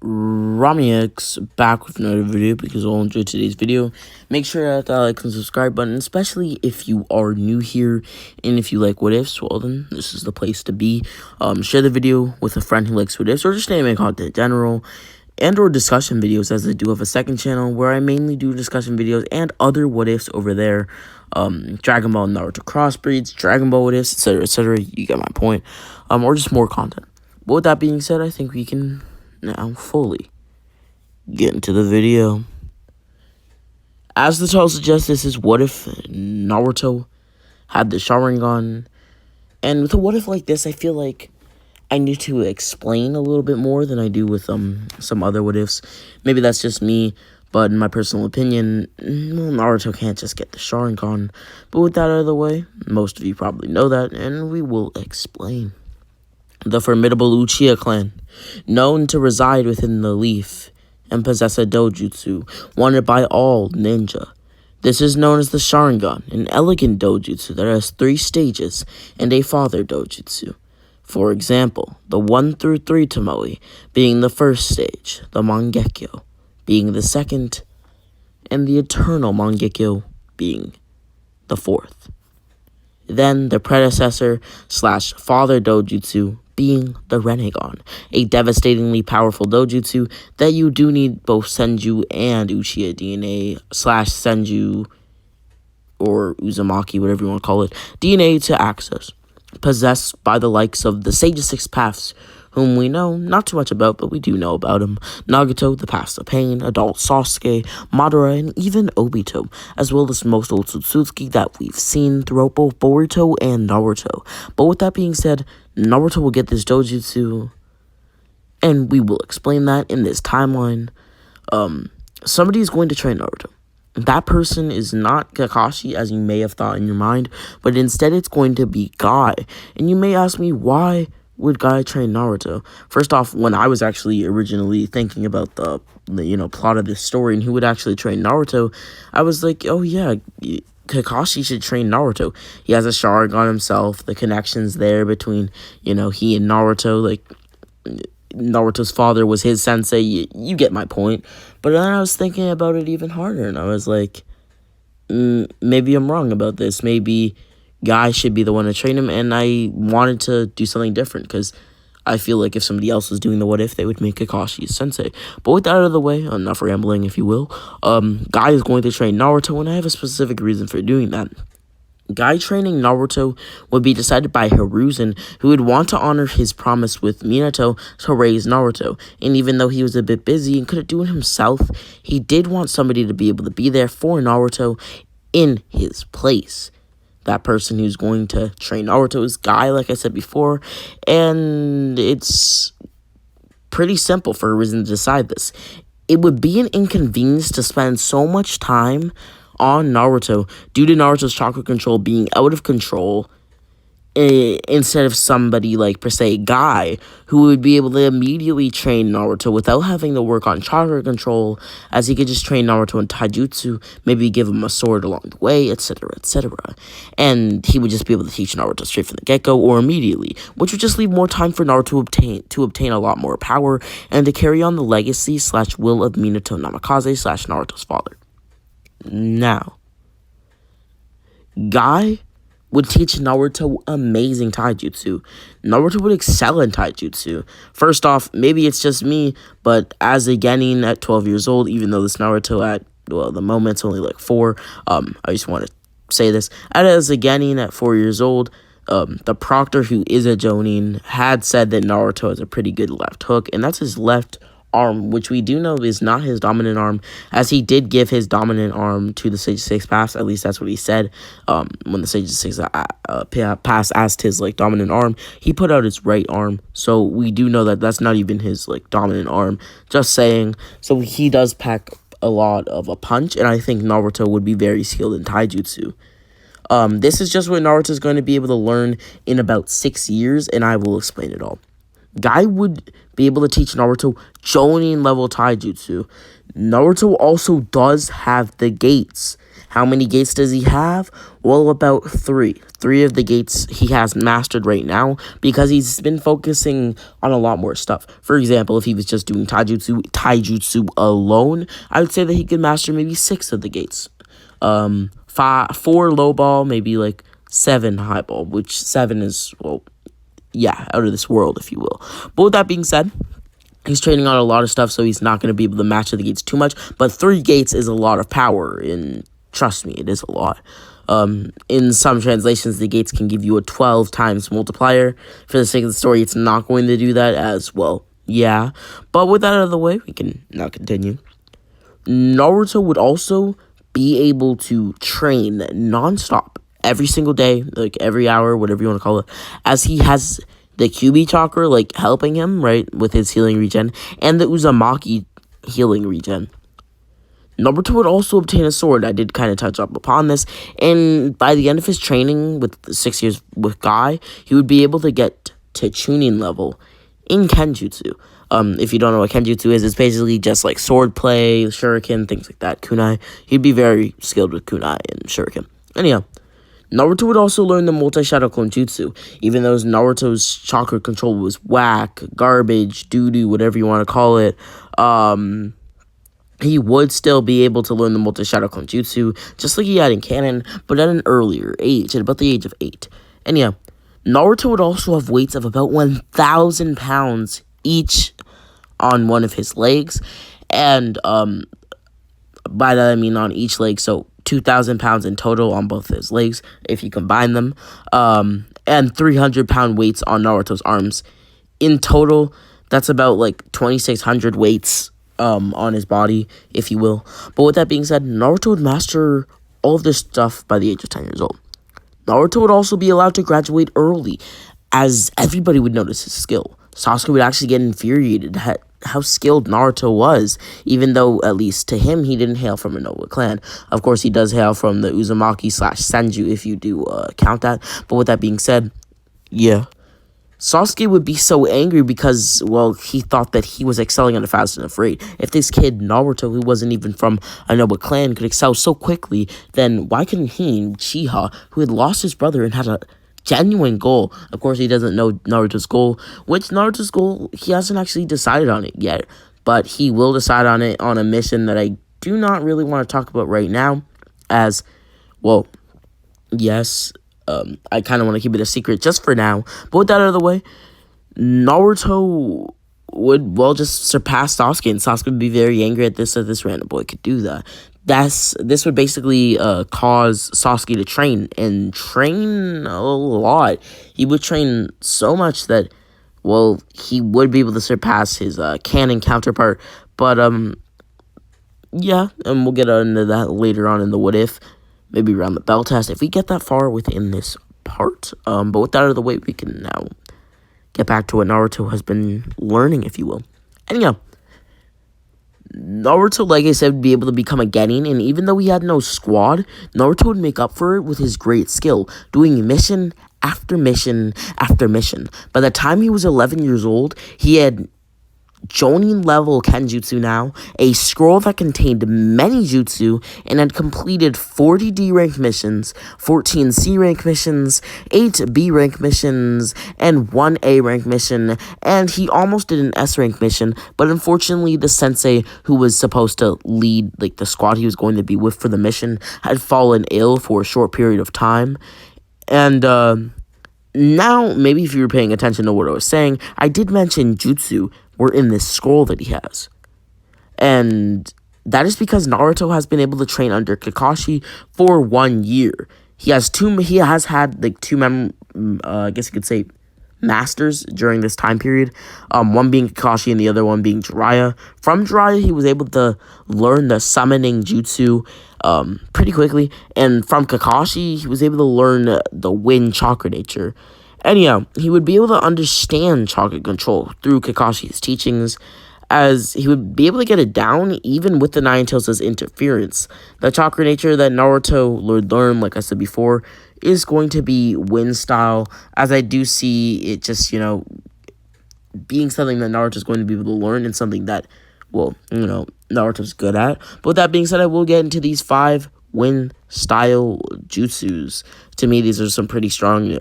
RamiX back with another video because you'll enjoy today's video. Make sure to hit that like and subscribe button, especially if you are new here and if you like what ifs, well then this is the place to be. Share the video with a friend who likes what ifs or just anime content in general, and or discussion videos, as I do have a second channel where I mainly do discussion videos and other what ifs over there. Dragon Ball and Naruto crossbreeds, Dragon Ball what ifs, etc. You get my point. Or just more content. But with that being said, I think we can now fully get into the video. As the title suggests, this is what if Naruto had the Sharingan. And with a what if like this, I feel like I need to explain a little bit more than I do with some other what ifs. Maybe that's just me, but in my personal opinion, Naruto can't just get the Sharingan. But with that out of the way, most of you probably know that, and we will explain. The formidable Uchiha clan, known to reside within the leaf and possess a dojutsu wanted by all ninja. This is known as the Sharingan, an elegant dojutsu that has 3 stages and a father dojutsu. For example, the 1 through 3 Tomoe being the first stage, the Mangekyo being the second, and the eternal Mangekyo being the 4th. Then the predecessor / father dojutsu being the Rinnegan, a devastatingly powerful dojutsu that you do need both Senju and Uchiha DNA / Senju or Uzumaki, whatever you want to call it, DNA to access. Possessed by the likes of the Sage of Six Paths, whom we know not too much about, but we do know about him, Nagato, the Path of Pain, adult Sasuke, Madara, and even Obito, as well as most old Otsutsuki that we've seen throughout both Boruto and Naruto. But with that being said, Naruto will get this dojutsu, and we will explain that in this timeline. Somebody is going to train Naruto. That person is not Kakashi, as you may have thought in your mind, but instead it's going to be Guy. And you may ask me, why would Guy train Naruto? First off, when I was actually originally thinking about the plot of this story and who would actually train Naruto, I was like, oh yeah, Kakashi should train Naruto. He has a Sharingan himself, the connections there between, he and Naruto, like Naruto's father was his sensei, you get my point. But then I was thinking about it even harder, and I was like, maybe I'm wrong about this. Maybe Guy should be the one to train him, and I wanted to do something different, because I feel like if somebody else was doing the what if, they would make Kakashi sensei. But with that out of the way, enough rambling, if you will, Guy is going to train Naruto, and I have a specific reason for doing that. Guy training Naruto would be decided by Hiruzen, who would want to honor his promise with Minato to raise Naruto. And even though he was a bit busy and couldn't do it himself, he did want somebody to be able to be there for Naruto in his place. That person who's going to train Naruto is Guy, like I said before, and it's pretty simple for Hiruzen to decide this. It would be an inconvenience to spend so much time on Naruto due to Naruto's chakra control being out of control, instead of somebody like, per se, Guy, who would be able to immediately train Naruto without having to work on chakra control, as he could just train Naruto in taijutsu, maybe give him a sword along the way, etc., etc. And he would just be able to teach Naruto straight from the get-go or immediately, which would just leave more time for Naruto to obtain a lot more power and to carry on the legacy / will of Minato Namikaze / Naruto's father. Now, Guy would teach Naruto amazing taijutsu. Naruto would excel in taijutsu. First off, maybe it's just me, but as a genin at 12 years old, even though this Naruto at, well, the moment's only like 4, I just want to say this. As a genin at 4 years old, the proctor, who is a jonin, had said that Naruto has a pretty good left hook, and that's his left arm, which we do know is not his dominant arm, as he did give his dominant arm to the Sage of Six Paths. At least that's what he said. When the Sage of Six Paths asked his dominant arm, he put out his right arm, so we do know that that's not even his dominant arm. Just saying. So he does pack a lot of a punch, and I think Naruto would be very skilled in taijutsu. This is just what Naruto is going to be able to learn in about 6 years, and I will explain it all. Guy would be able to teach Naruto Jonin level taijutsu. Naruto also does have the gates, How many gates does he have? Well, about 3. 3 of the gates he has mastered right now because he's been focusing on a lot more stuff. For example, if he was just doing taijutsu alone, I would say that he could master maybe 6 of the gates. 4 low ball, maybe like 7 high ball, which 7 is, well, yeah, out of this world, if you will. But with that being said, he's training on a lot of stuff, so he's not going to be able to master the gates too much. But 3 gates is a lot of power, and trust me, it is a lot. In some translations, the gates can give you a 12 times multiplier. For the sake of the story, it's not going to do that as well. Yeah, but with that out of the way, we can now continue. Naruto would also be able to train nonstop every single day, like every hour, whatever you want to call it, as he has the QB chakra, like, helping him, right, with his healing regen, and the Uzumaki healing regen. Naruto would also obtain a sword. I did kind of touch up upon this, and by the end of his training with 6 years with Guy, he would be able to get to Chunin level in Kenjutsu. If you don't know what Kenjutsu is, it's basically just like sword play, shuriken, things like that, kunai. He'd be very skilled with kunai and shuriken. Anyhow, Naruto would also learn the multi-shadow clone jutsu. Even though Naruto's chakra control was whack, garbage, doo-doo, whatever you want to call it, he would still be able to learn the multi-shadow clone jutsu, just like he had in canon, but at an earlier age, at about the age of 8. Anyhow, Naruto would also have weights of about 1,000 pounds each on one of his legs, and by that I mean on each leg, so 2,000 pounds in total on both his legs, if you combine them, and 300-pound weights on Naruto's arms. In total, that's about like 2,600 weights on his body, if you will. But with that being said, Naruto would master all of this stuff by the age of 10 years old. Naruto would also be allowed to graduate early, as everybody would notice his skill. Sasuke would actually get infuriated at how skilled Naruto was, even though, at least to him, he didn't hail from a noble clan. Of course, he does hail from the Uzumaki/Senju, if you do count that. But with that being said, yeah. Sasuke would be so angry because, well, he thought that he was excelling at a fast enough rate. If this kid, Naruto, who wasn't even from a noble clan, could excel so quickly, then why couldn't he, Uchiha, who had lost his brother and had a genuine goal? Of course, he doesn't know Naruto's goal, which Naruto's goal, he hasn't actually decided on it yet, but he will decide on it on a mission that I do not really want to talk about right now, as, well, yes, I kind of want to keep it a secret just for now. But with that out of the way, Naruto would, well, just surpass Sasuke, and Sasuke would be very angry at this random boy could do that. This would basically cause Sasuke to train a lot. He would train so much that, well, he would be able to surpass his canon counterpart. But yeah, and we'll get into that later on in the what if, maybe around the bell test, if we get that far within this part. But with that out of the way, we can now get back to what Naruto has been learning, if you will. Anyhow, Naruto, like I said, would be able to become a genin, and even though he had no squad, Naruto would make up for it with his great skill, doing mission after mission after mission. By the time he was 11 years old, he had Jonin level Kenjutsu now, a scroll that contained many jutsu, and had completed 40 D rank missions, 14 C rank missions, 8 B rank missions, and 1 A rank mission, and he almost did an S rank mission, but unfortunately the sensei who was supposed to lead like the squad he was going to be with for the mission had fallen ill for a short period of time. And now, maybe if you were paying attention to what I was saying, I did mention jutsu were in this scroll that he has. And that is because Naruto has been able to train under Kakashi for 1 year. He has had like two I guess you could say masters during this time period. One being Kakashi and the other one being Jiraiya. From Jiraiya, he was able to learn the summoning jutsu pretty quickly, and from Kakashi, he was able to learn the wind chakra nature. Anyhow, he would be able to understand chakra control through Kakashi's teachings, as he would be able to get it down even with the Nine Tails' interference. The chakra nature that Naruto would learn, like I said before, is going to be wind style, as I do see it just, being something that Naruto's going to be able to learn, and something that, well, Naruto's good at. But with that being said, I will get into these 5 wind style jutsus. To me, these are some pretty strong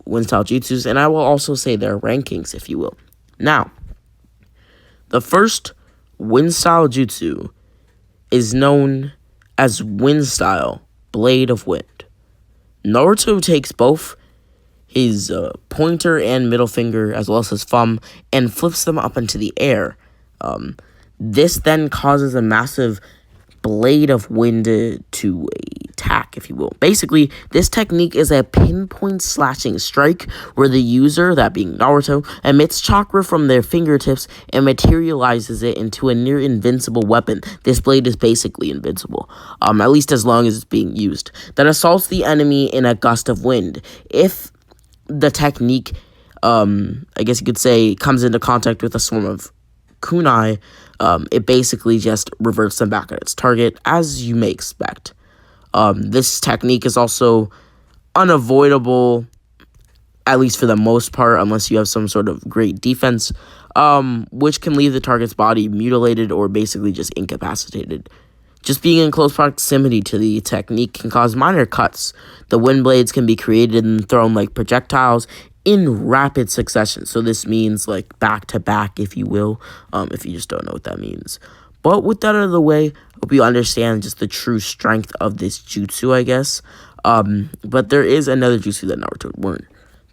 wind style jutsus, and I will also say their rankings, if you will. Now, the first wind style jutsu is known as wind style blade of wind. Naruto takes both his pointer and middle finger, as well as his thumb, and flips them up into the air. This then causes a massive blade of wind to attack, if you will. Basically, this technique is a pinpoint slashing strike where the user, that being Naruto, emits chakra from their fingertips and materializes it into a near invincible weapon. This blade is basically invincible, at least as long as it's being used, that assaults the enemy in a gust of wind. If the technique, I guess you could say, comes into contact with a swarm of kunai, it basically just reverts them back at its target, as you may expect. This technique is also unavoidable, at least for the most part, unless you have some sort of great defense, which can leave the target's body mutilated or basically just incapacitated. Just being in close proximity to the technique can cause minor cuts. The wind blades can be created and thrown like projectiles in rapid succession. So this means like back to back, if you will, if you just don't know what that means. But with that out of the way, hope you understand just the true strength of this jutsu, I guess. But there is another jutsu that Naruto would learn.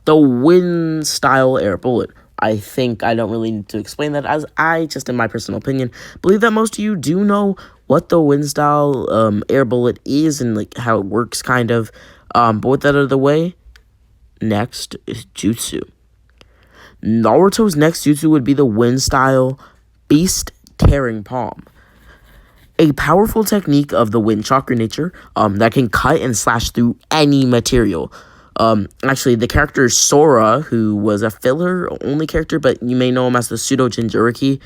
The wind style air bullet. I think I don't really need to explain that, as I, just in my personal opinion, believe that most of you do know what the wind style air bullet is and like how it works, kind of. But with that out of the way, next is jutsu. Naruto's next jutsu would be the wind style beast tearing palm. A powerful technique of the wind chakra nature that can cut and slash through any material. Actually, the character Sora, who was a filler-only character, but you may know him as the pseudo Jinchuriki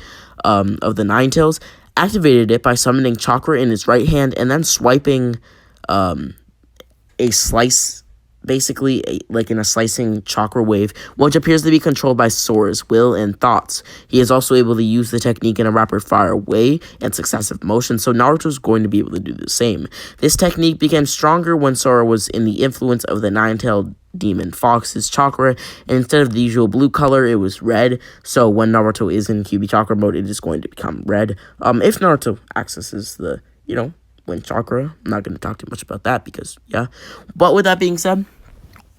of the Nine Tails, activated it by summoning chakra in his right hand and then swiping a slice, basically like in a slicing chakra wave, which appears to be controlled by Sora's will and thoughts. He is also able to use the technique in a rapid-fire way and successive motion, so Naruto's going to be able to do the same. This technique became stronger when Sora was in the influence of the nine-tailed demon Fox's chakra, and instead of the usual blue color, it was red. So when Naruto is in Kyuubi chakra mode, it is going to become red. If Naruto accesses the, wind chakra, I'm not going to talk too much about that because, yeah. But with that being said,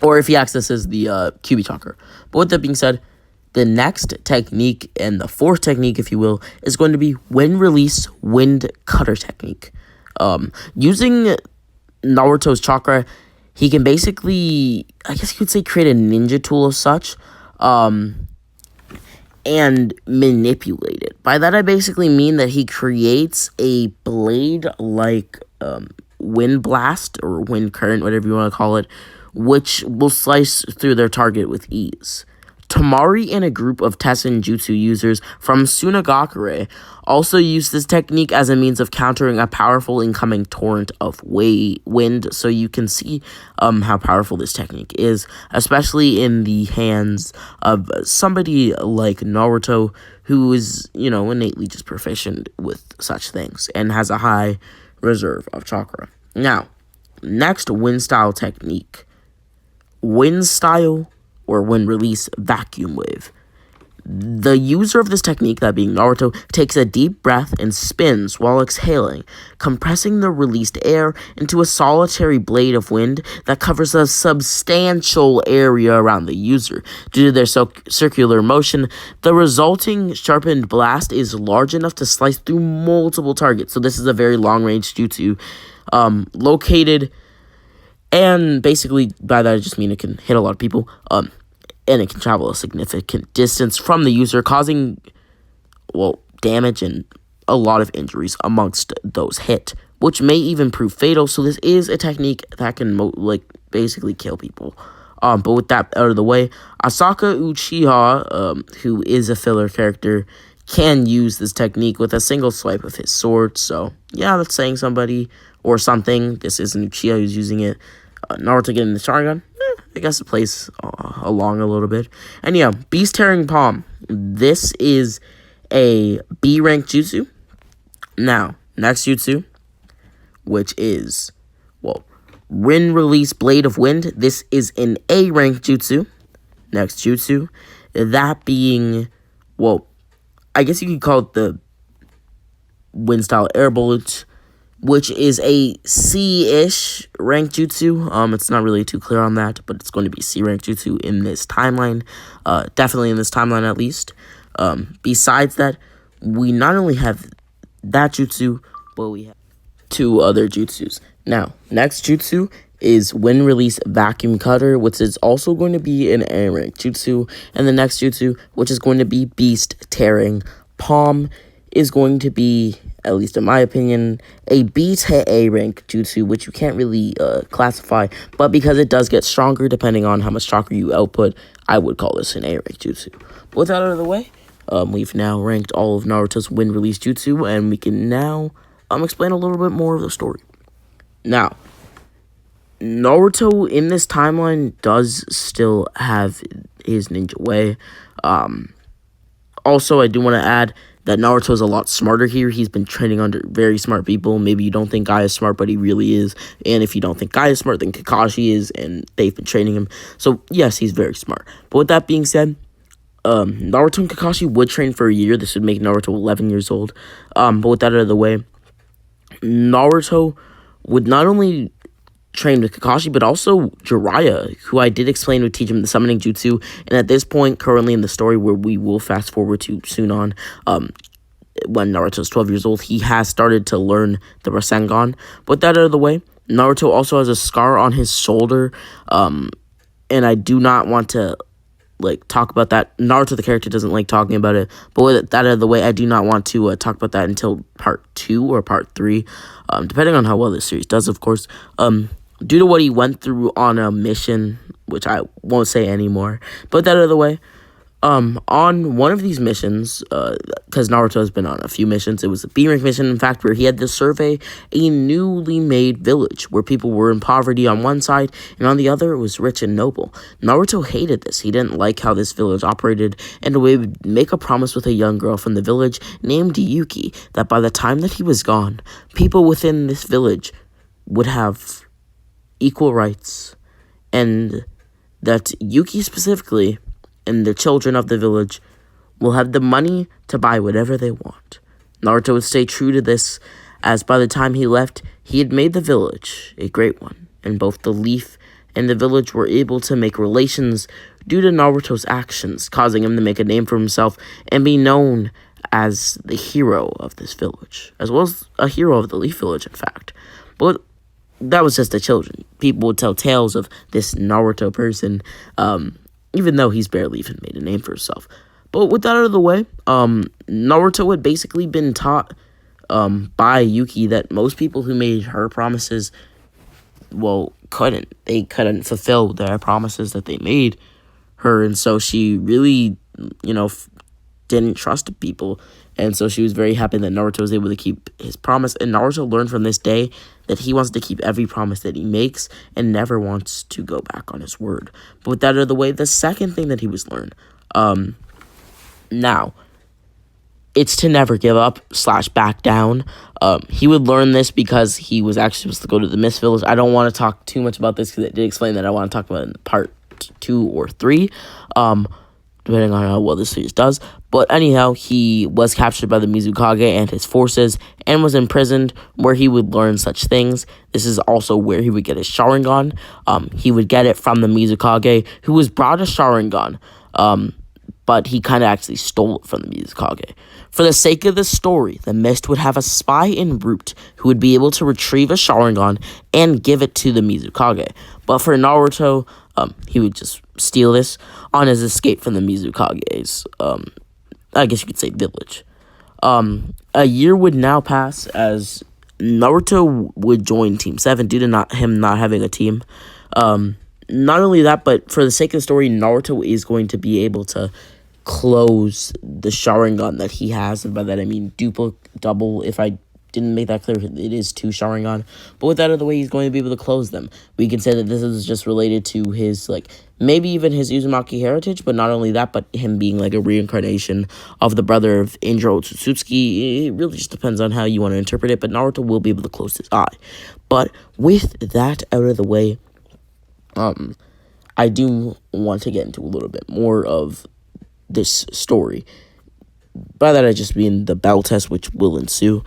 or if he accesses the Kyuubi chakra. But with that being said, the next technique, and the fourth technique, if you will, is going to be wind release wind cutter technique. Using Naruto's chakra, he can basically, I guess you could say, create a ninja tool of such, and manipulate it. By that, I basically mean that he creates a blade like wind blast or wind current, whatever you want to call it, which will slice through their target with ease. Tamari and a group of Tessen Jutsu users from Sunagakure also use this technique as a means of countering a powerful incoming torrent of wind, so you can see how powerful this technique is, especially in the hands of somebody like Naruto, who is, innately just proficient with such things and has a high reserve of chakra. Now, next wind style technique. Wind style or wind release vacuum wave. The user of this technique, that being Naruto, takes a deep breath and spins while exhaling, compressing the released air into a solitary blade of wind that covers a substantial area around the user. Due to their circular motion, the resulting sharpened blast is large enough to slice through multiple targets. So this is a very long-range jutsu, located, and basically by that I just mean it can hit a lot of people, and it can travel a significant distance from the user, causing, damage and a lot of injuries amongst those hit, which may even prove fatal. So this is a technique that can, basically kill people. But with that out of the way, Asaka Uchiha, who is a filler character, can use this technique with a single swipe of his sword. So, yeah, that's saying somebody or something. This is an Uchiha who's using it. Naruto getting the Sharingan, I guess it plays along a little bit. And yeah, Beast Tearing Palm. This is a B rank jutsu. Now, next jutsu, which is well, Rin release Blade of Wind. This is an A rank jutsu. Next jutsu, that being, well, I guess you could call it the Wind Style Air Bullet, which is a C-ish rank jutsu. It's not really too clear on that, but it's going to be C rank jutsu in this timeline. Definitely in this timeline at least. Besides that, we not only have that jutsu, but we have 2 other jutsus. Now, next jutsu is Wind Release Vacuum Cutter, which is also going to be an A rank jutsu. And the next jutsu, which is going to be Beast Tearing Palm, is going to be, at least in my opinion, a B to A rank jutsu, which you can't really classify, but because it does get stronger depending on how much chakra you output, I would call this an A rank jutsu. But with that out of the way, we've now ranked all of Naruto's Wind Release jutsu, and we can now explain a little bit more of the story. Now, Naruto in this timeline does still have his ninja way. Also, I do want to add that Naruto is a lot smarter here. He's been training under very smart people. Maybe you don't think Guy is smart, but he really is. And if you don't think Guy is smart, then Kakashi is, and they've been training him. So, yes, he's very smart. But with that being said, Naruto and Kakashi would train for a year. This would make Naruto 11 years old. But with that out of the way, Naruto would not only train with Kakashi, but also Jiraiya, who I did explain would teach him the summoning jutsu. And at this point, currently in the story, where we will fast forward to soon on, when Naruto's 12 years old, he has started to learn the Rasengan. But that out of the way, Naruto also has a scar on his shoulder, and I do not want to talk about that. Naruto, the character, doesn't like talking about it, but with that out of the way, I do not want to talk about that until part 2 or part 3, depending on how well this series does, of course. Due to what he went through on a mission, which I won't say anymore, but that out of the way, on one of these missions, because Naruto has been on a few missions, it was a B-rank mission, in fact, where he had to survey a newly made village, where people were in poverty on one side, and on the other, it was rich and noble. Naruto hated this. He didn't like how this village operated, and he would make a promise with a young girl from the village named Yuki, that by the time that he was gone, people within this village would have equal rights, and that Yuki specifically and the children of the village will have the money to buy whatever they want. Naruto would stay true to this, as by the time he left, he had made the village a great one, and both the Leaf and the village were able to make relations due to Naruto's actions, causing him to make a name for himself and be known as the hero of this village, as well as a hero of the Leaf Village, in fact. But that was just the children. People would tell tales of this Naruto person, even though he's barely even made a name for himself. But with that out of the way, Naruto had basically been taught by Yuki that most people who made her promises, couldn't. They couldn't fulfill their promises that they made her, and so she really, didn't trust people. And so she was very happy that Naruto was able to keep his promise. And Naruto learned from this day that he wants to keep every promise that he makes and never wants to go back on his word. But with that out of the way, the second thing that he was learned, now, it's to never give up / back down. He would learn this because he was actually supposed to go to the Mist Village. I don't want to talk too much about this because it did explain that I want to talk about it in part 2 or 3. Depending on how well this series does. But anyhow, he was captured by the Mizukage and his forces and was imprisoned, where he would learn such things. This is also where he would get his Sharingan. He would get it from the Mizukage, who was brought a Sharingan, but he kind of actually stole it from the Mizukage. For the sake of the story, the Mist would have a spy en route who would be able to retrieve a Sharingan and give it to the Mizukage. But for Naruto, he would just steal this on his escape from the Mizukage's, I guess you could say, village. A year would now pass as Naruto would join Team 7 due to him not having a team. Not only that, but for the sake of the story, Naruto is going to be able to close the Sharingan that he has, and by that I mean double, if I didn't make that clear. It is 2 Sharingan. But with that out of the way, he's going to be able to close them. We can say that this is just related to his, like, maybe even his Uzumaki heritage, but not only that, but him being, like, a reincarnation of the brother of Indro Tsutsutsuki. It really just depends on how you want to interpret it, but Naruto will be able to close his eye. But with that out of the way, I do want to get into a little bit more of this story. By that, I just mean the battle test, which will ensue.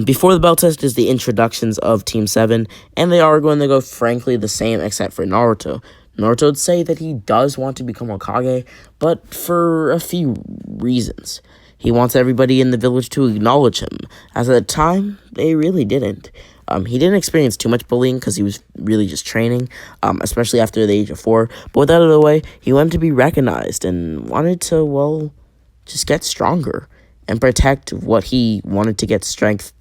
Before the battle test is the introductions of Team 7, and they are going to go, frankly, the same, except for Naruto. Naruto would say that he does want to become Hokage, but for a few reasons. He wants everybody in the village to acknowledge him, as at the time, they really didn't. He didn't experience too much bullying because he was really just training, especially after the age of 4. But with that out of the way, he wanted to be recognized and wanted to, well, just get stronger and protect what he wanted to get strength,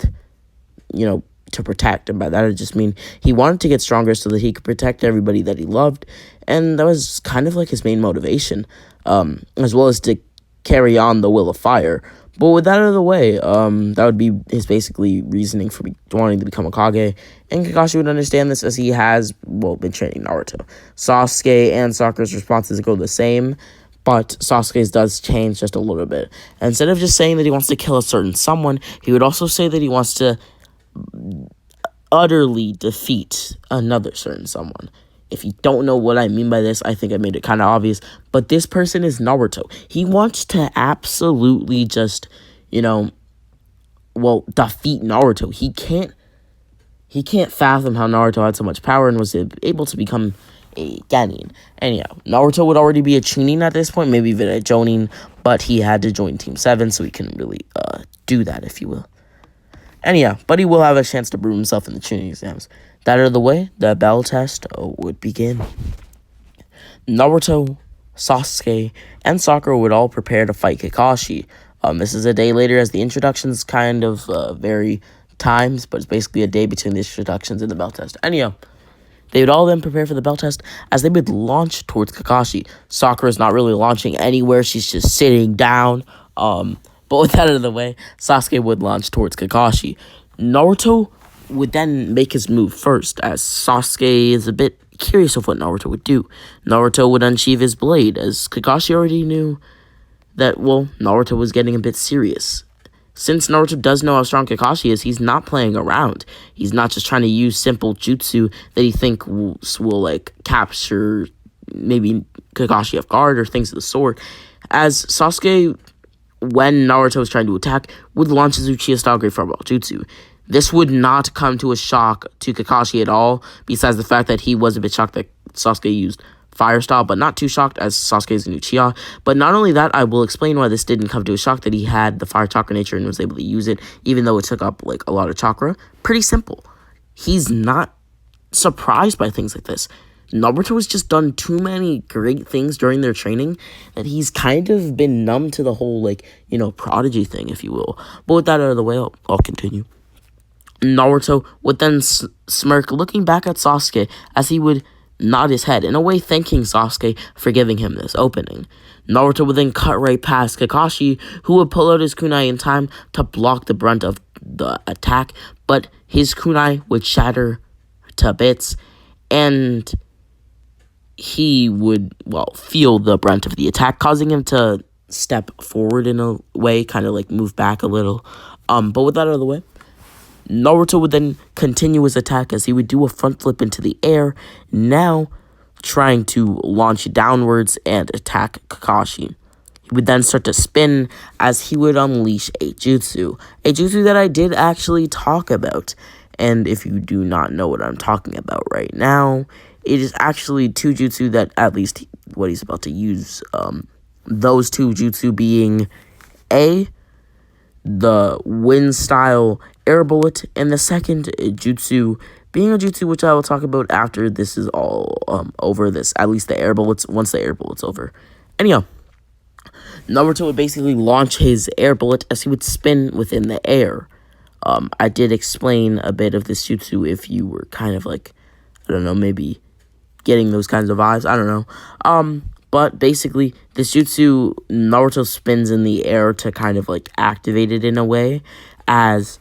to protect. And by that, I just mean he wanted to get stronger so that he could protect everybody that he loved. And that was kind of like his main motivation, as well as to carry on the will of fire. But with that out of the way, that would be his basically reasoning for wanting to become a Kage. And Kakashi would understand this as he has, been training Naruto. Sasuke and Sakura's responses go the same, but Sasuke's does change just a little bit. Instead of just saying that he wants to kill a certain someone, he would also say that he wants to utterly defeat another certain someone. If you don't know what I mean by this, I think I made it kind of obvious. But this person is Naruto. He wants to absolutely just, defeat Naruto. He can't fathom how Naruto had so much power and was able to become a Genin. Anyhow, Naruto would already be a Chunin at this point, maybe even a Jonin, but he had to join Team 7, so he couldn't really do that, if you will. Anyhow, but he will have a chance to prove himself in the Chunin exams. That out of the way, the battle test would begin. Naruto, Sasuke, and Sakura would all prepare to fight Kakashi. This is a day later, as the introductions kind of vary times, but it's basically a day between the introductions and the battle test. Anyhow, they would all then prepare for the battle test as they would launch towards Kakashi. Sakura's not really launching anywhere, she's just sitting down. But with that out of the way, Sasuke would launch towards Kakashi. Naruto would then make his move first, as Sasuke is a bit curious of what Naruto would do. Naruto would unsheath his blade, as Kakashi already knew that, Naruto was getting a bit serious. Since Naruto does know how strong Kakashi is, he's not playing around. He's not just trying to use simple jutsu that he thinks will capture maybe Kakashi off guard or things of the sort. As Sasuke, when Naruto was trying to attack, would launch his Uchiha-style Great Fireball Jutsu. This would not come to a shock to Kakashi at all, besides the fact that he was a bit shocked that Sasuke used Fire Style, but not too shocked as Sasuke is an Uchiha. But not only that, I will explain why this didn't come to a shock that he had the Fire Chakra nature and was able to use it, even though it took up, a lot of chakra. Pretty simple. He's not surprised by things like this. Naruto has just done too many great things during their training that he's kind of been numb to the whole, prodigy thing, if you will. But with that out of the way, I'll continue. Naruto would then smirk, looking back at Sasuke as he would nod his head, in a way thanking Sasuke for giving him this opening. Naruto would then cut right past Kakashi, who would pull out his kunai in time to block the brunt of the attack, but his kunai would shatter to bits, and he would, feel the brunt of the attack, causing him to step forward in a way, kind of move back a little. But with that out of the way, Naruto would then continue his attack as he would do a front flip into the air, now trying to launch downwards and attack Kakashi. He would then start to spin as he would unleash a jutsu that I did actually talk about. And if you do not know what I'm talking about right now, it is actually 2 jutsu that, at least what he's about to use, those 2 jutsu being the wind style air bullet, and the second jutsu being a jutsu which I will talk about after this is all over, at least the air bullets, once the air bullet's over. Anyhow, Naruto would basically launch his air bullet as he would spin within the air. I did explain a bit of this jutsu if you were kind of maybe getting those kinds of vibes, I don't know. But basically, this jutsu, Naruto spins in the air to kind of activate it in a way, as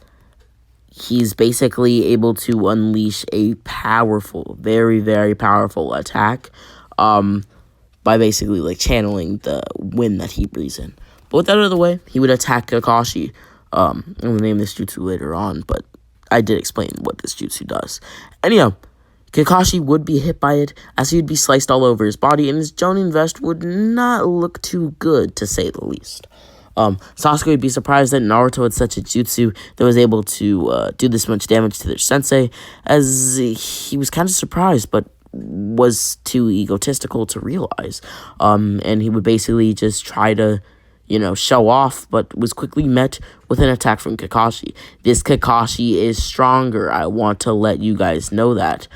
he's basically able to unleash a powerful, very, very powerful attack, by basically, like, channeling the wind that he breathes in. But with that out of the way, he would attack Kakashi. I'm going to name this jutsu later on, but I did explain what this jutsu does. Anyhow, Kakashi would be hit by it, as he would be sliced all over his body, and his Jonin vest would not look too good, to say the least. Sasuke would be surprised that Naruto had such a jutsu that was able to do this much damage to their sensei, as he was kind of surprised, but was too egotistical to realize. And he would basically just try to, show off, but was quickly met with an attack from Kakashi. This Kakashi is stronger. I want to let you guys know that.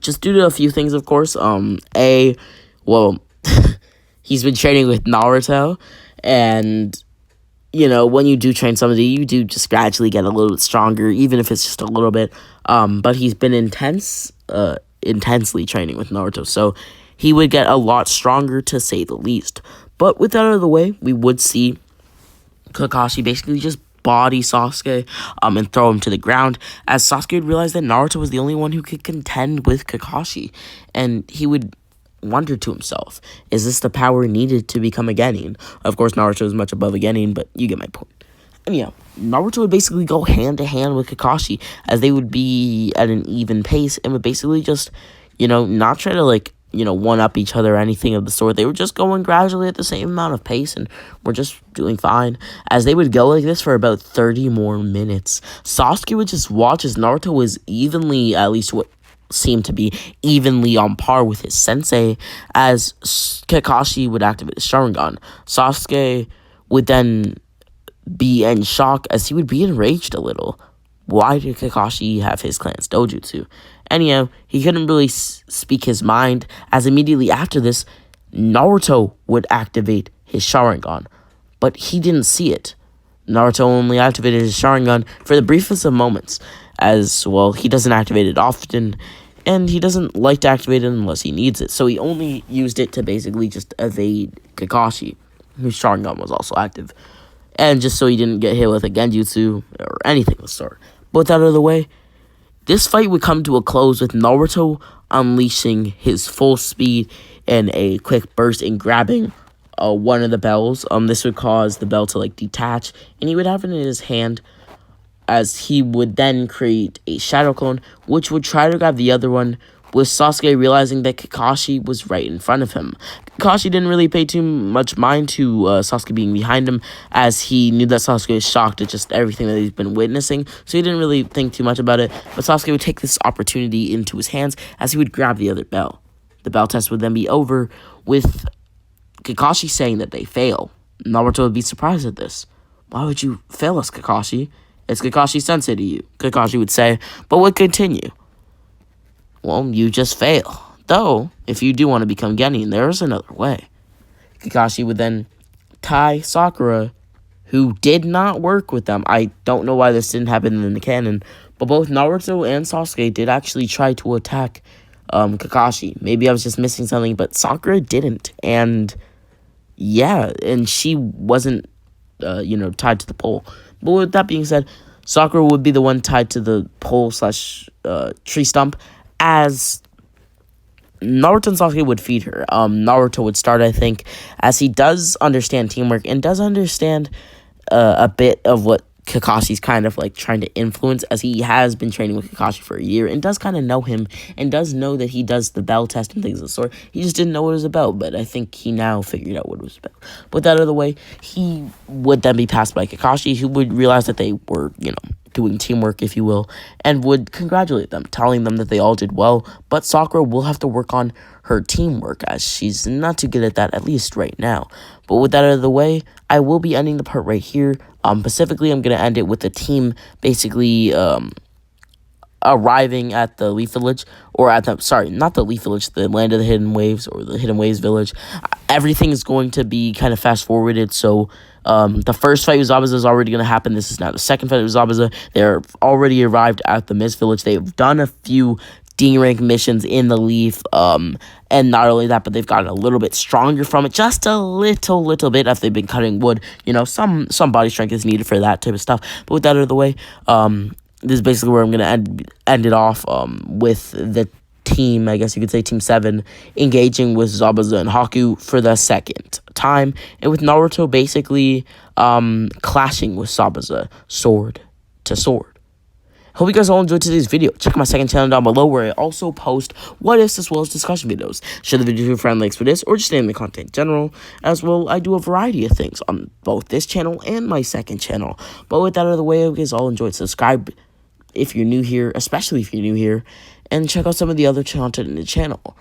Just due to a few things, of course. He's been training with Naruto, and, when you do train somebody, you do just gradually get a little bit stronger, even if it's just a little bit. But he's been intensely training with Naruto, so he would get a lot stronger, to say the least. But with that out of the way, we would see Kakashi basically just body Sasuke and throw him to the ground, as Sasuke would realize that Naruto was the only one who could contend with Kakashi, and he would wonder to himself, is this the power needed to become a Genin? Of course, Naruto is much above a Genin, but you get my point. Anyhow, Naruto would basically go hand to hand with Kakashi, as they would be at an even pace, and would basically just, not try to, one-up each other or anything of the sort. They were just going gradually at the same amount of pace, and were just doing fine, as they would go like this for about 30 more minutes. Sasuke would just watch as Naruto was evenly, at least what seemed to be evenly on par with his sensei, as Kakashi would activate his Sharingan. Sasuke would then be in shock, as he would be enraged a little. Why did Kakashi have his clan's dojutsu? Anyhow, he couldn't really speak his mind, as immediately after this, Naruto would activate his Sharingan. But he didn't see it. Naruto only activated his Sharingan for the briefest of moments, as, well, he doesn't activate it often, and he doesn't like to activate it unless he needs it. So he only used it to basically just evade Kakashi, whose Sharingan was also active. And just so he didn't get hit with a Genjutsu or anything of the sort. But with that out of the way, this fight would come to a close with Naruto unleashing his full speed in a quick burst and grabbing one of the bells. This would cause the bell to detach, and he would have it in his hand, as he would then create a shadow clone, which would try to grab the other one, with Sasuke realizing that Kakashi was right in front of him. Kakashi didn't really pay too much mind to Sasuke being behind him, as he knew that Sasuke was shocked at just everything that he's been witnessing, so he didn't really think too much about it. But Sasuke would take this opportunity into his hands, as he would grab the other bell. The bell test would then be over, with Kakashi saying that they fail. Naruto would be surprised at this. Why would you fail us, Kakashi? It's Kakashi Sensei to you, Kakashi would say, but would continue. Well, you just fail. Though, if you do want to become Genin, there is another way. Kakashi would then tie Sakura, who did not work with them. I don't know why this didn't happen in the canon, but both Naruto and Sasuke did actually try to attack Kakashi. Maybe I was just missing something, but Sakura didn't. And, yeah, and she wasn't, tied to the pole. But with that being said, Sakura would be the one tied to the pole / tree stump, as Naruto and Sasuke would feed her. Naruto would start, I think, as he does understand teamwork and does understand a bit of what Kakashi's kind of trying to influence, as he has been training with Kakashi for a year and does kind of know him and does know that he does the bell test and things of the sort. He just didn't know what it was about, but I think he now figured out what it was about. But that other way, he would then be passed by Kakashi, who would realize that they were, doing teamwork, if you will, and would congratulate them, telling them that they all did well, but Sakura will have to work on her teamwork, as she's not too good at that, at least right now. But with that out of the way, I will be ending the part right here. Specifically, I'm going to end it with the team basically arriving at the Leaf Village, or not the Leaf Village, the Land of the Hidden Waves, or the Hidden Waves Village. Everything is going to be kind of fast-forwarded, so the first fight with Zabuza is already going to happen. This is now the second fight with Zabuza. They're already arrived at the Mist Village. They've done a few D-rank missions in the Leaf, And not only that, but they've gotten a little bit stronger from it, just a little bit, if they've been cutting wood. You know, some body strength is needed for that type of stuff. But with that out of the way, this is basically where I'm gonna end it off. With the team, I guess you could say Team 7, engaging with Zabuza and Haku for the second time, and with Naruto basically clashing with Zabuza, sword to sword. Hope you guys all enjoyed today's video. Check out my second channel down below, where I also post what ifs as well as discussion videos. Share the video with your friend links for this, or just name the content in general. As well, I do a variety of things on both this channel and my second channel. But with that out of the way, I hope you guys all enjoyed. Subscribe if you're new here, especially if you're new here, and check out some of the other content in the channel.